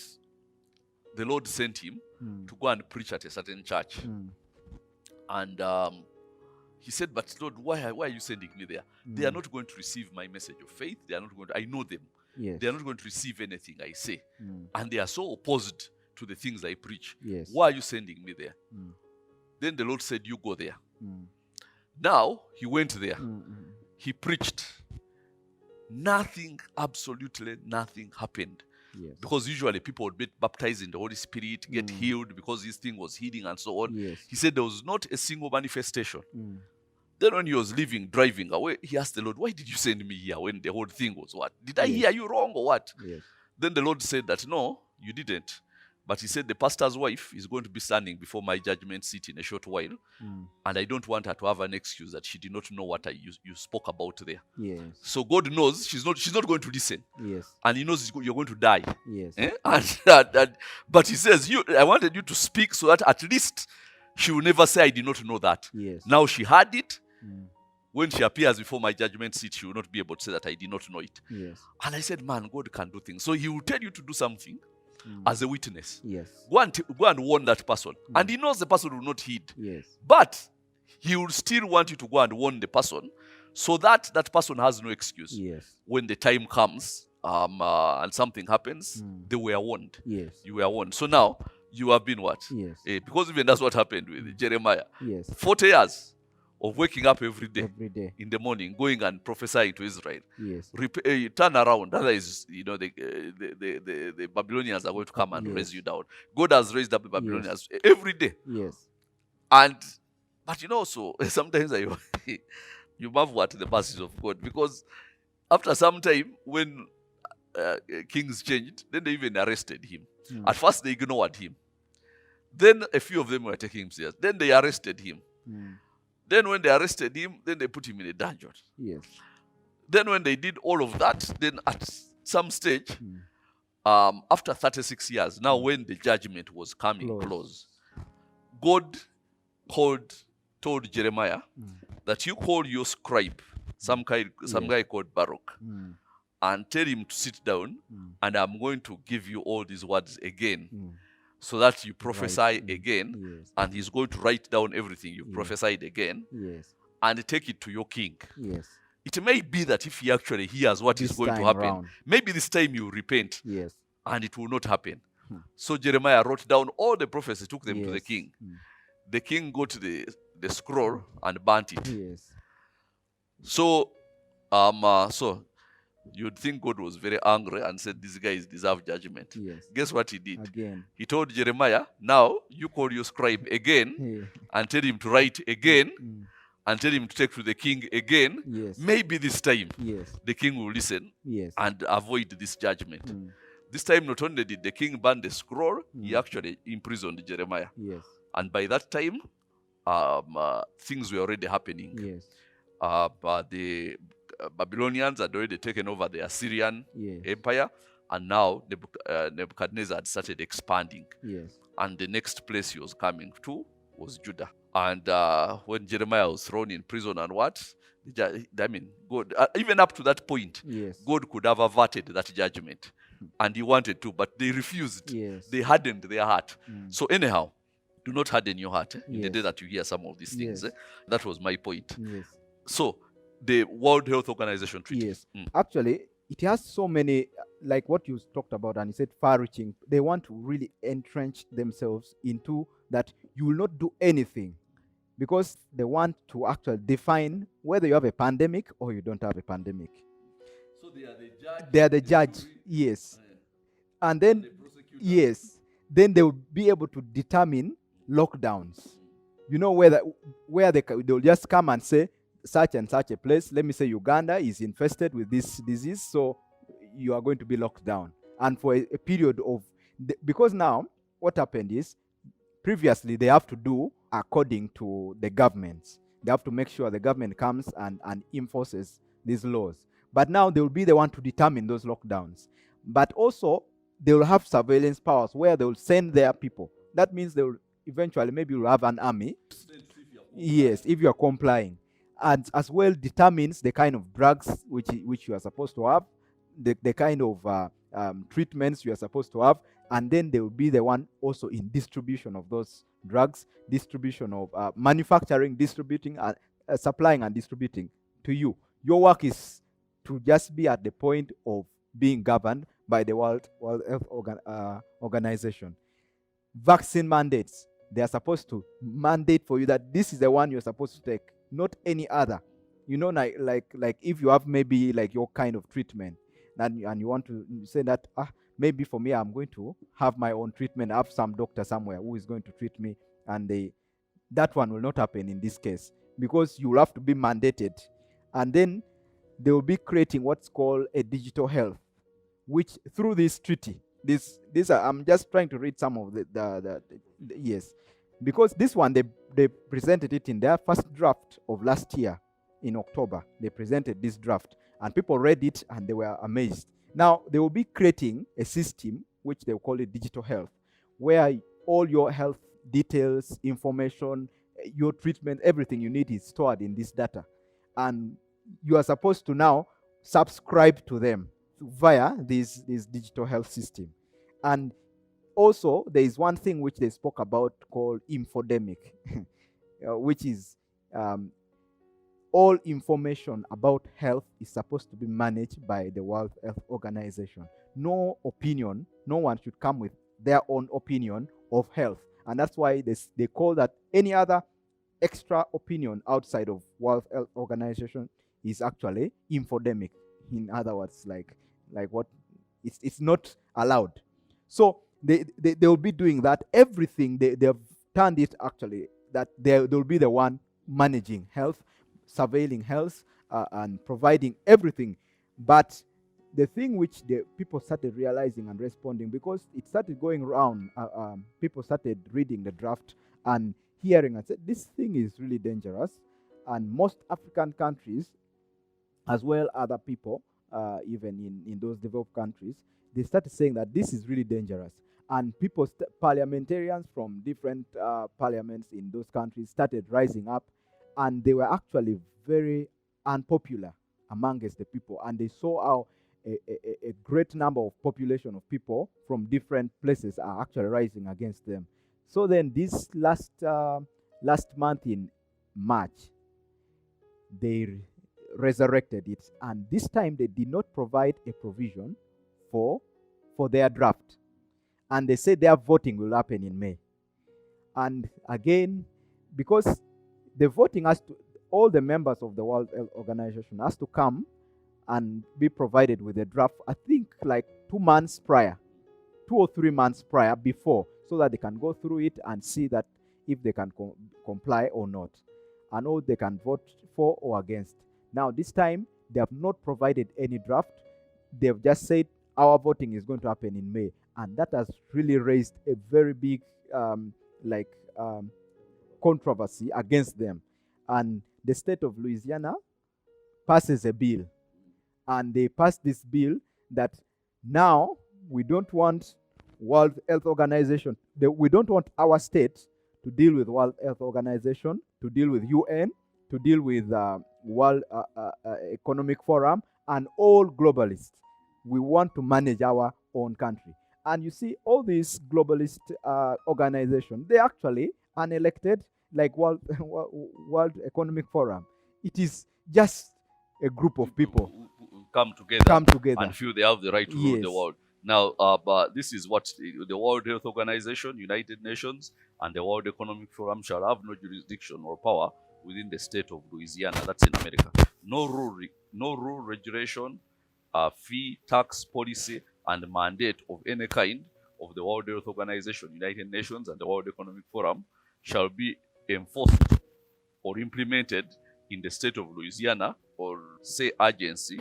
the Lord sent him to go and preach at a certain church. And he said, but Lord, why are you sending me there? They are not going to receive my message of faith. They are not going to, I know them. Yes. They are not going to receive anything I say. And they are so opposed to the things I preach. Yes. Why are you sending me there? Then the Lord said, you go there. Now, he went there. He preached. Nothing, absolutely nothing happened. Yes. Because usually people would get baptized in the Holy Spirit, get healed because this thing was healing and so on. Yes. He said there was not a single manifestation. Then when he was driving away, he asked the Lord, why did you send me here when the whole thing was what? Did I hear you wrong or what? Yes. Then the Lord said that, no, you didn't. But he said the pastor's wife is going to be standing before my judgment seat in a short while. And I don't want her to have an excuse that she did not know what you spoke about there. Yes. So God knows she's not going to listen. Yes. And he knows you're going to die. Yes. But he says, I wanted you to speak so that at least she will never say I did not know that. Yes. Now she heard it. When she appears before my judgment seat, she will not be able to say that I did not know it. Yes. And I said, man, God can do things. So he will tell you to do something as a witness. Yes. Go and warn that person. And he knows the person will not heed. Yes. But he will still want you to go and warn the person so that that person has no excuse. Yes. When the time comes and something happens, they were warned. Yes. You were warned. So now you have been what? Yes. Because even that's what happened with Jeremiah. Yes. 40 years of waking up every day. Every day. In the morning, going and prophesying to Israel. Yes. Turn around. Otherwise, the Babylonians are going to come and raise you down. God has raised up the Babylonians every day. Yes. But so sometimes you marvel at the mercies of God, because after some time, when kings changed, then they even arrested him. At first, they ignored him. Then a few of them were taking him serious. Then they arrested him. Then when they arrested him, then they put him in a dungeon. Yes. Then when they did all of that, then at some stage, after 36 years, now when the judgment was coming close, God told Jeremiah that you call your scribe, some guy called Baruch, and tell him to sit down, and I'm going to give you all these words again, so that you prophesy again, and he's going to write down everything you prophesied again, and take it to your king. It may be that if he actually hears what is going to happen, maybe this time you repent, and it will not happen. So Jeremiah wrote down all the prophecies, took them to the king. The king got the scroll and burnt it. So, so you'd think God was very angry and said, these guys deserve judgment. Guess what he did? He told Jeremiah, now you call your scribe again and tell him to write again and tell him to take to the king again. Maybe this time the king will listen and avoid this judgment. This time, not only did the king burn the scroll, he actually imprisoned Jeremiah. And by that time, things were already happening. But the Babylonians had already taken over the Assyrian empire, and now Nebuchadnezzar had started expanding. And the next place he was coming to was Judah. And when Jeremiah was thrown in prison and what? I mean, God, even up to that point, God could have averted that judgment. And he wanted to, but they refused. They hardened their heart. So anyhow, do not harden your heart in the day that you hear some of these things. That was my point. So, the World Health Organization treaty. Actually, it has so many, like what you talked about, and you said far-reaching. They want to really entrench themselves into that you will not do anything, because they want to actually define whether you have a pandemic or you don't have a pandemic. So they are the judge. They are the judge, yes. And then, then they will be able to determine lockdowns. You know, where they'll just come and say, such and such a place, let me say Uganda is infested with this disease, so you are going to be locked down. And for a period of, because now, what happened is, previously they have to do according to the governments. They have to make sure the government comes and enforces these laws. But now they will be the one to determine those lockdowns. But also, they will have surveillance powers where they will send their people. That means they will eventually, maybe you'll have an army. Yes, if you are complying. And as well determines the kind of drugs which you are supposed to have, the kind of treatments you are supposed to have, and then they will be the one also in distribution of those drugs, distribution of manufacturing, distributing, supplying and distributing to you. Your work is to just be at the point of being governed by the World Health Organization. Vaccine mandates, they are supposed to mandate for you that this is the one you're supposed to take, not any other. You know, like if you have maybe like your kind of treatment, and you want to say that, maybe for me, I'm going to have my own treatment, have some doctor somewhere who is going to treat me, and that one will not happen in this case, because you will have to be mandated. And then they will be creating what's called a digital health, which through this treaty, I'm just trying to read some of the yes, because this one, they presented it in their first draft of last year in October. They presented this draft, and people read it and they were amazed. Now, they will be creating a system, which they will call it digital health, where all your health details, information, your treatment, everything you need is stored in this data. And you are supposed to now subscribe to them via this digital health system. And also, there is one thing which they spoke about called infodemic, which is all information about health is supposed to be managed by the World Health Organization. No one should come with their own opinion of health. And that's why they call that any other extra opinion outside of World Health Organization is actually infodemic. In other words, like what it's not allowed. So they will be doing that. Everything they have turned it actually that they'll be the one managing health, surveilling health, and providing everything. But the thing which the people started realizing and responding, because it started going around, people started reading the draft and hearing and said, this thing is really dangerous. and most African countries, as well other people, even in those developed countries, they started saying that this is really dangerous. And people, parliamentarians from different parliaments in those countries started rising up, and they were actually very unpopular amongst the people. And they saw how a great number of population of people from different places are actually rising against them. So then this last month in March, they resurrected it, and this time they did not provide a provision for their draft, and they said their voting will happen in May. And again, because the voting has to, all the members of the World Health Organization has to come and be provided with a draft, I think like 2 months prior, 2 or 3 months prior before, so that they can go through it and see that if they can comply or not, and or they can vote for or against. Now, this time, they have not provided any draft. They've just said our voting is going to happen in May. And that has really raised a very big controversy against them. And the state of Louisiana passes a bill. And they passed this bill that now we don't want World Health Organization. We don't want our state to deal with World Health Organization, to deal with UN, to deal with World Economic Forum, and all globalists. We want to manage our own country. And you see, all these globalist organizations, they actually unelected, like World Economic Forum. It is just a group of people who come together and feel they have the right to rule yes. the world. Now, but this is what the World Health Organization, United Nations, and the World Economic Forum shall have no jurisdiction or power within the state of Louisiana, that's in America. No rule, regulation, fee, tax, policy, and mandate of any kind of the World Health Organization, United Nations, and the World Economic Forum shall be enforced or implemented in the state of Louisiana or say agency,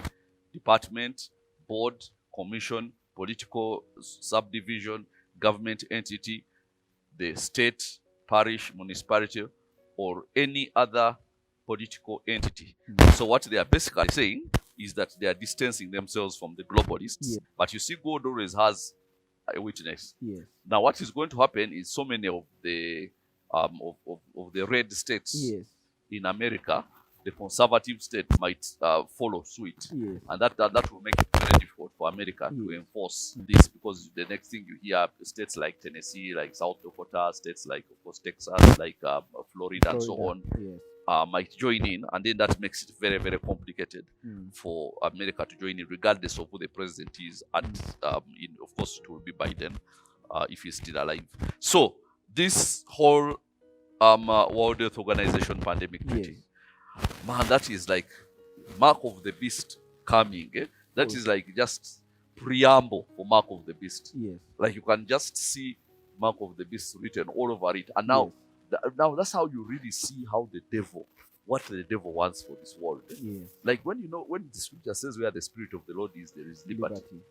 department, board, commission, political subdivision, government entity, the state, parish, municipality, or any other political entity. So what they are basically saying is that they are distancing themselves from the globalists. Yeah. But you see, God always has a witness. Yes. Now, what is going to happen is so many of the red states Yes. in America, the conservative state might follow suit, Yes. and that will make it very difficult for America to enforce this, because the next thing you hear, states like Tennessee, like South Dakota, states like, of course, Texas, like Florida, and so on, yes. might join in, and then that makes it very, very complicated for America to join in, regardless of who the president is. And of course, it will be Biden if he's still alive. So this whole World Health Organization pandemic treaty, man, that is like mark of the beast coming. That is like just preamble for mark of the beast. Yes. Like you can just see mark of the beast written all over it, and now. Now that's how you really see how what the devil wants for this world. Yes. Like when the scripture says where the spirit of the Lord is, there is liberty.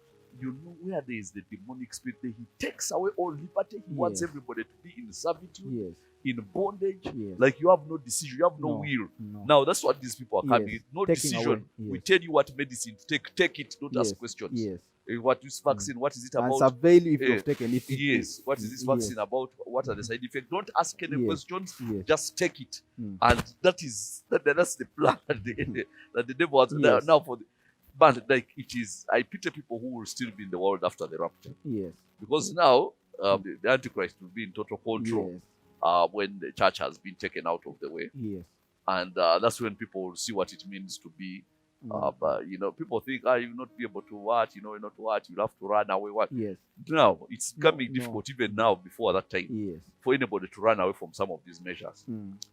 You know, where there is the demonic spirit, he takes away all liberty. He wants everybody to be in servitude, in bondage. Like you have no decision, you have no will. No. Now that's what these people are coming. No taking decision. We tell you what medicine to take it, don't ask questions. Yes. What is vaccine? What is it about? And surveil if you've taken it. Yes. What is this vaccine about? What are the side effects? Don't ask any questions. Just take it. And that's the plan that the devil has now for. But like it is, I pity people who will still be in the world after the rapture. Yes. Because now the Antichrist will be in total control when the church has been taken out of the way. Yes. And that's when people will see what it means to be. But people think, you'll not be able to what, you'll have to run away. What? Yes. Now it's becoming difficult even now before that time for anybody to run away from some of these measures.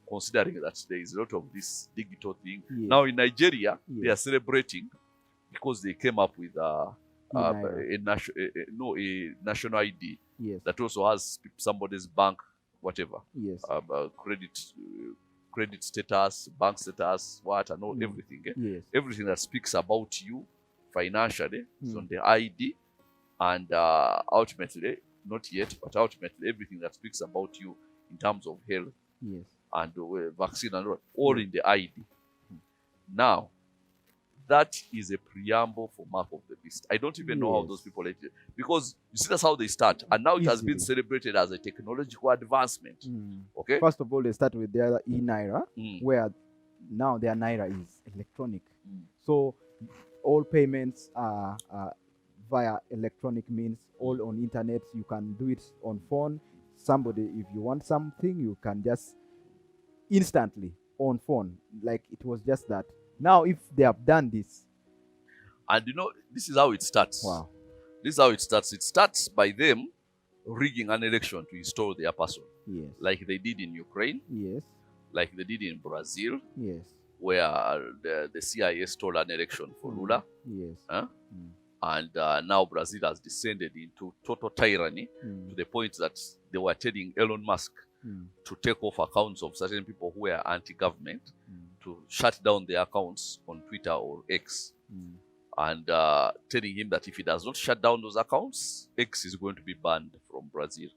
Considering that there is a lot of this digital thing. Now in Nigeria, they are celebrating because they came up with a national ID that also has somebody's bank, whatever, credit status, bank status, and all everything. Everything that speaks about you financially is on the ID, and ultimately, not yet, but ultimately everything that speaks about you in terms of health Yes. and vaccine and all in the ID. Now, that is a preamble for Mark of the Beast. I don't even know how those people ate it. Because you see, that's how they start. And now it has been celebrated as a technological advancement. Okay? First of all, they start with their e-Naira, where now their Naira is electronic. So all payments are via electronic means, all on internet. You can do it on phone. Somebody, if you want something, you can just instantly on phone. Like it was just that. Now, if they have done this, and you know, this is how it starts. Wow. This is how it starts. It starts by them rigging an election to install their person. Yes. Like they did in Ukraine. Yes. Like they did in Brazil. Yes. Where the CIA stole an election for Lula. Yes. And now Brazil has descended into total tyranny to the point that they were telling Elon Musk to take off accounts of certain people who were anti-government, to shut down their accounts on Twitter or X, and telling him that if he does not shut down those accounts, X is going to be banned from Brazil.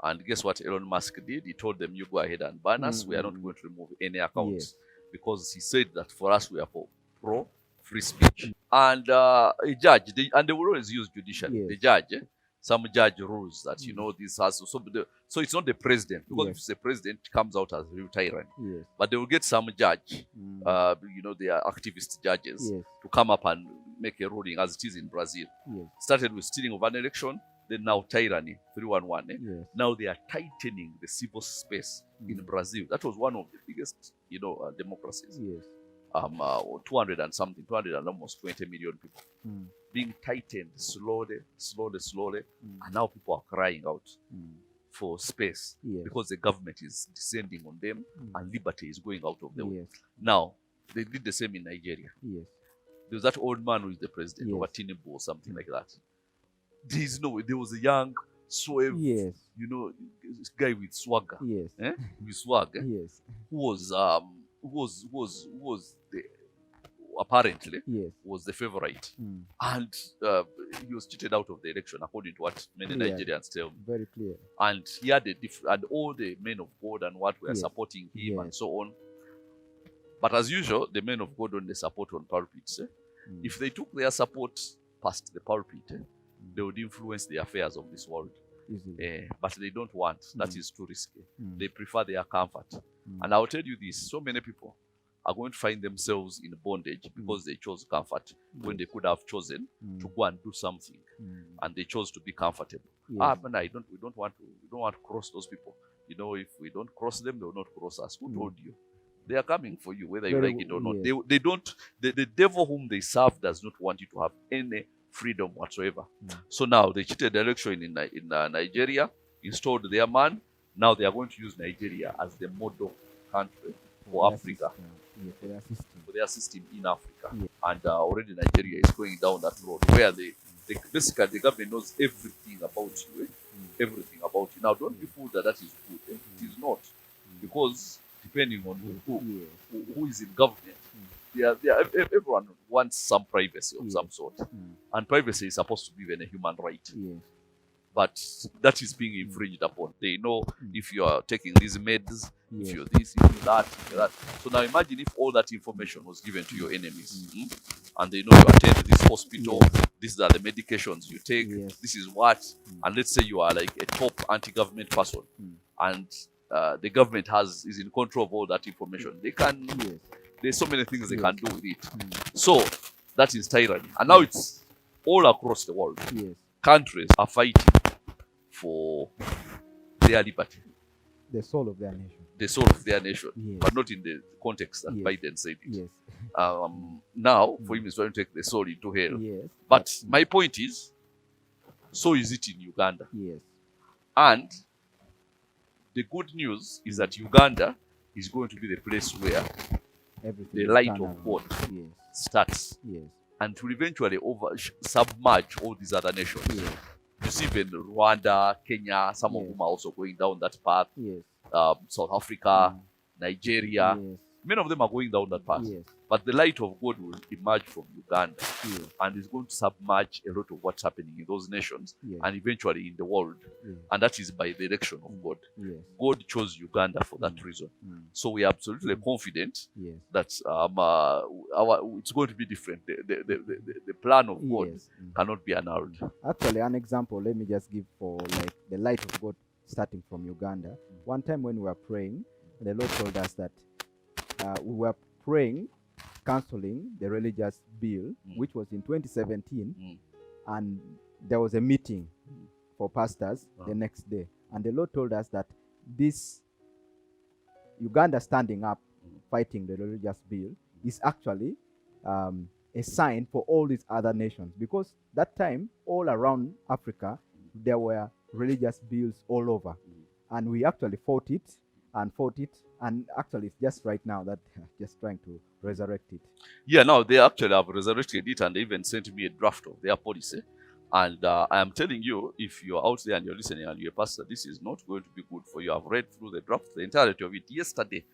And guess what Elon Musk did? He told them, you go ahead and ban us. We are not going to remove any accounts. Because he said that for us, we are for pro-free speech. And a judge, and they will always use judiciary. The judge, some judge rules that, you know, this has... So it's not the president, because if it's the president, it comes out as real tyranny. But they will get some judge, you know, they are activist judges, to come up and make a ruling, as it is in Brazil. Started with stealing of an election, then now tyranny, 311. Now they are tightening the civil space in Brazil. That was one of the biggest, you know, democracies. 200 and something, 200 and almost 20 million people. Being tightened slowly. And now people are crying out for space because the government is descending on them and liberty is going out of the way. Now, they did the same in Nigeria. There was that old man who is the president, over Tinubu or something like that. There was a young, suave, you know, guy with swagger, with swag, who was the apparently was the favorite, and he was cheated out of the election, according to what many Nigerians tell me. Very clear. And he had and all the men of God and what were supporting him and so on. But as usual, the men of God only support on pulpits. If they took their support past the pulpit, they would influence the affairs of this world. But they don't want. That is too risky. They prefer their comfort. And I'll tell you this, so many people are going to find themselves in bondage because they chose comfort when they could have chosen to go and do something. And they chose to be comfortable. But we don't want to cross those people. You know, if we don't cross them, they will not cross us. Who told you? They are coming for you, whether you like it or not. They don't. The devil whom they serve does not want you to have any freedom whatsoever. So now they cheated the election in Nigeria, installed their man. Now they are going to use Nigeria as the model country for Africa, for their system in Africa. And already Nigeria is going down that road where basically the government knows everything about you, everything about you. Now don't be fooled that is good. It is not, because depending on who is in government, everyone wants some privacy of some sort. And privacy is supposed to be even a human right. But that is being infringed upon. They know if you are taking these meds, if you're this, if you're that, if you're that. So now imagine if all that information was given to your enemies. And they know you attend this hospital, these are the medications you take, this is what. And let's say you are like a top anti-government person. And the government is in control of all that information. They can, there's so many things they can do with it. So that is tyranny. And now it's all across the world. Countries are fighting for their liberty. The soul of their nation. The soul of their nation. But not in the context that Biden said it. Now, for him, he's trying to take the soul into hell. But my point is, so is it in Uganda. And the good news is that Uganda is going to be the place where the light of God starts. And to eventually submerge all these other nations. You see even Rwanda, Kenya, some of whom are also going down that path. South Africa, Nigeria. Many of them are going down that path. Yes. But the light of God will emerge from Uganda Yes. and is going to submerge a lot of what's happening in those nations Yes. and eventually in the world. Yes. And that is by the direction of God. Yes. God chose Uganda for that reason. So we are absolutely confident Yes. that it's going to be different. The plan of God Yes. cannot be annulled. Actually, an example, let me just give for like the light of God starting from Uganda. One time when we were praying, the Lord told us that we were praying, cancelling the religious bill, which was in 2017, and there was a meeting for pastors the next day. And the Lord told us that this Uganda standing up, fighting the religious bill, is actually a sign for all these other nations. Because that time, all around Africa, there were religious bills all over. And we actually fought it, and actually it's just right now that just trying to resurrect it. Yeah, now they actually have resurrected it, and they even sent me a draft of their policy. And I am telling you, if you're out there and you're listening and you're a pastor, this is not going to be good for you. I've read through the draft, the entirety of it yesterday.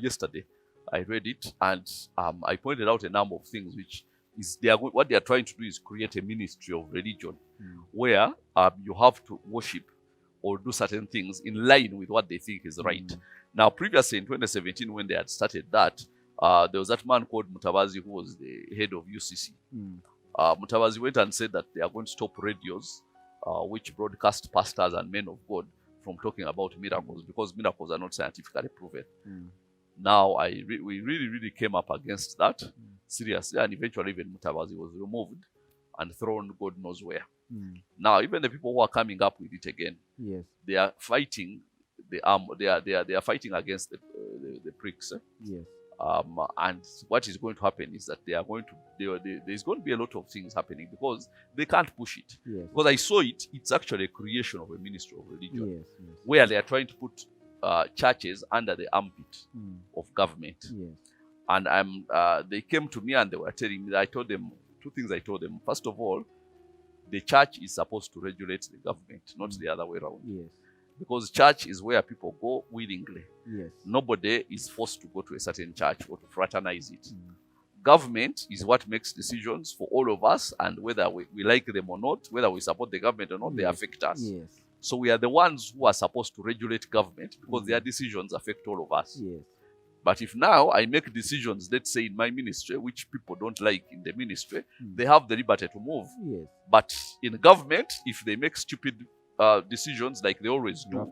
Yesterday I read it, and I pointed out a number of things which is what they are trying to do is create a ministry of religion where you have to worship or do certain things in line with what they think is right. Now, previously in 2017, when they had started that, there was that man called Mutabazi who was the head of UCC. Mutabazi went and said that they are going to stop radios which broadcast pastors and men of God from talking about miracles because miracles are not scientifically proven. Now, we really came up against that seriously, and eventually even Mutabazi was removed and thrown God knows where. Now, even the people who are coming up with it again, Yes. they are fighting they are fighting against the pricks. Yes. And what is going to happen is that there's going to be a lot of things happening because they can't push it. Yes. Because I saw it, it's actually a creation of a ministry of religion. Yes. Yes. Where they are trying to put churches under the armpit of government. Yes. And they came to me and they were telling me, I told them two things. I told them, first of all, the church is supposed to regulate the government, not the other way around. Yes. Because church is where people go willingly. Yes. Nobody is forced to go to a certain church or to fraternize it. Government is what makes decisions for all of us, and whether we like them or not, whether we support the government or not, they affect us. Yes. So we are the ones who are supposed to regulate government because their decisions affect all of us. Yes. But if now I make decisions, let's say in my ministry, which people don't like in the ministry, they have the liberty to move. Yes. But in government, if they make stupid decisions like they always do,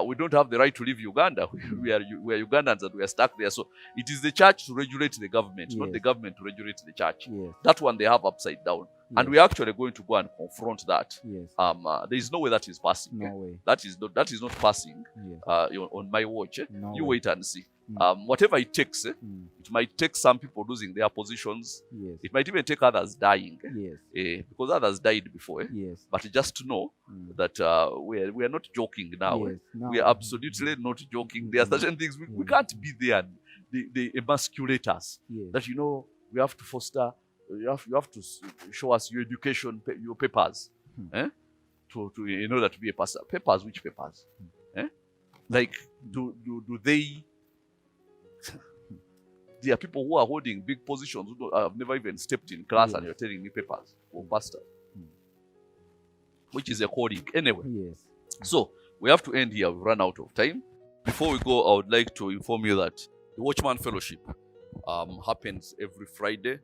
we don't have the right to leave Uganda. We are Ugandans and we are stuck there. So it is the church to regulate the government, not the government to regulate the church. Yes. That one they have upside down. And we are actually going to go and confront that. Yes. There is no way that is passing. No way. That is not passing Yes. on my watch. No You way. wait and see. Whatever it takes, it might take some people losing their positions. Yes. It might even take others dying. Yes. Because others died before. Yes. But just to know that we are not joking now. Yes. No. We are absolutely not joking. There are certain things we can't be there and they emasculate us. Yes. That, we have to foster, you have to show us your education, your papers, to in order to be a pastor. Papers, which papers? Like, do they? There are people who are holding big positions who have never even stepped in class, and you're telling me papers for pastor, which is a calling anyway. Yes. So we have to end here. We've run out of time. Before we go, I would like to inform you that the Watchman Fellowship happens every Friday,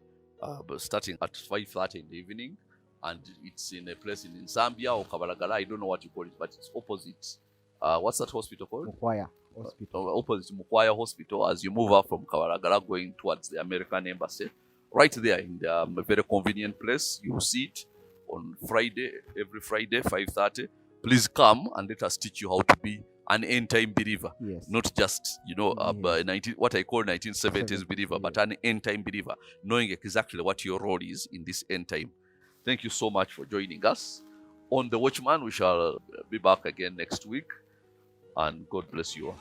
starting at 5:30 in the evening, and it's in a place in Zambia or Kabalagala. I don't know what you call it, but it's opposite. What's that hospital called? Mukwaya Hospital. Opposite Mukwaya Hospital as you move up from Kabalagala going towards the American Embassy. Right there in the very convenient place. You will see it on Friday, every Friday, 5:30. Please come and let us teach you how to be an end-time believer. Yes. Not just, what I call 1970s believer, but an end-time believer, knowing exactly what your role is in this end time. Thank you so much for joining us. On The Watchman, we shall be back again next week. And God bless you all.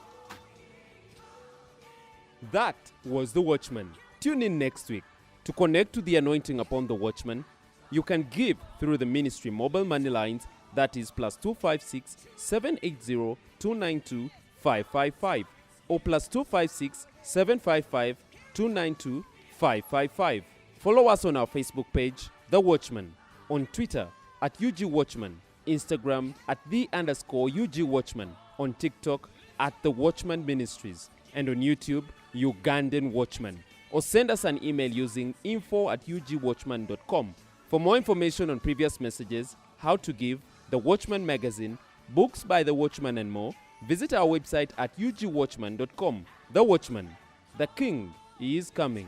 That was The Watchman. Tune in next week. To connect to the anointing upon The Watchman, you can give through the ministry mobile money lines, that is +256 780 292 555, or +256 755 292 555. Follow us on our Facebook page, The Watchman, on Twitter at UG Watchman, Instagram at @the_UG Watchman, on TikTok at The Watchman Ministries, and on YouTube, Ugandan Watchman. Or send us an email using info@ugwatchman.com. For more information on previous messages, how to give, The Watchman magazine, books by The Watchman, and more, visit our website at ugwatchman.com. The Watchman, the King is coming.